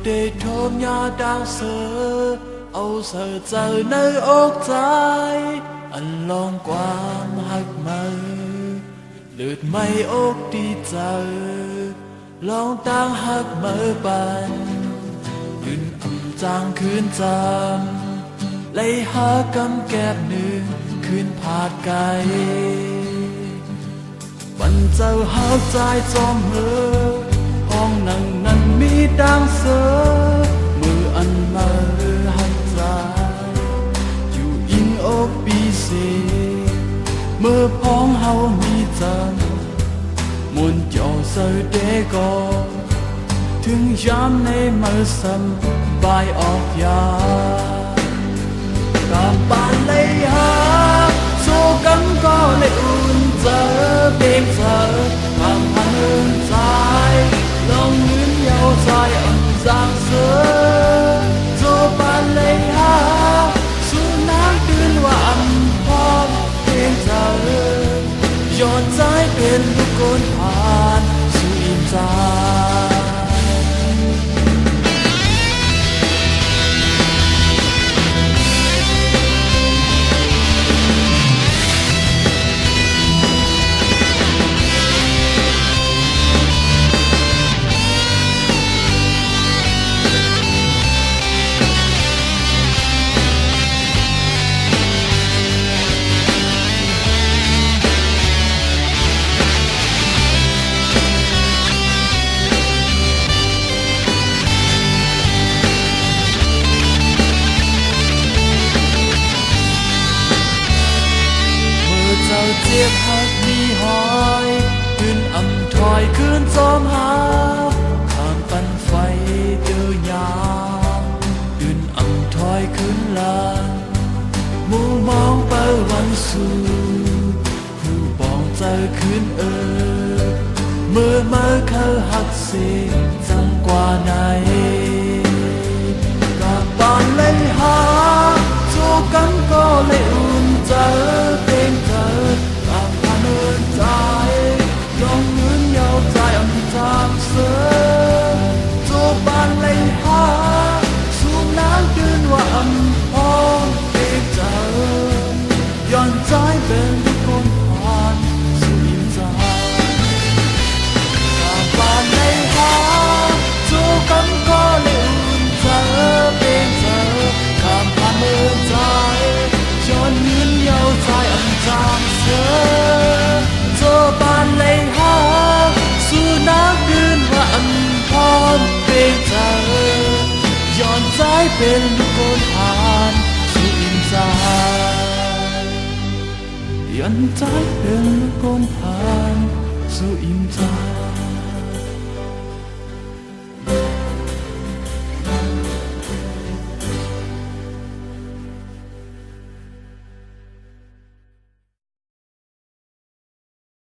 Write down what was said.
để thôm nhà đang sơ âu sờ giờ nơi ốc trái anh long quang hắc mơ lượt mây ốc đi giờ long đang hắc mơ bànยืนอ่ำจางคืนจำไล่หากำแก้บหนึ่งคืนผาดไกลวันเจ้าหาใจจอมเหือห้องนั่งนั้นมีดังเสือมืออันมาหักใจอยู่อิงอกปีสีเมื่อพ้องเฮามีจันมุนเจ้าเสือเดกอถึงยามในมือสบายออกยากำปานเลยหาสู้กันก็เลยอุ่นเจอเพียงเธอทำพันใจลองยืนยาวใจอันจางเสือสู้ปานเลยหาสู้น้ำตื่นว่าอันพร้อมเพียงเธอยอดใจเป็นลูกคนผ่านสู่อินใจเจียบหักมีหอยขึ้นอ่ำถอยขึ้นจอมหาข้ามปันไฟเจอยามขึ้นอ่ำถอยขึ้นลานมูมองเปิดวันสู่ผู้บองเจอขึ้นเมื่อเขาหักเสียจังกว่าไหนกับปานเลยหาสู้กันก็เลยอุ่นเจอเป็นเธอใจลงเงินยาวใจอันจางเสือจูบานเลยหาสู้น้ำยืนว่าอันพอเด็กเจอย้อนใจเป็นทุกคนผ่านสู่อินใจจากบานเลยหาจูกันก็เลยอุ่นเจอเป็นเธอข้ามผ่านเมื่อใจย้อนเงินยาวใจอันจางเสือปานเลยหาสู้น้ำคืนว่าอันพร้อมเป็นเธอย้อนใจเป็นลูกคนผ่านสู่อินใจย้อนใจเป็นลูกคนผ่านสู่อินใจ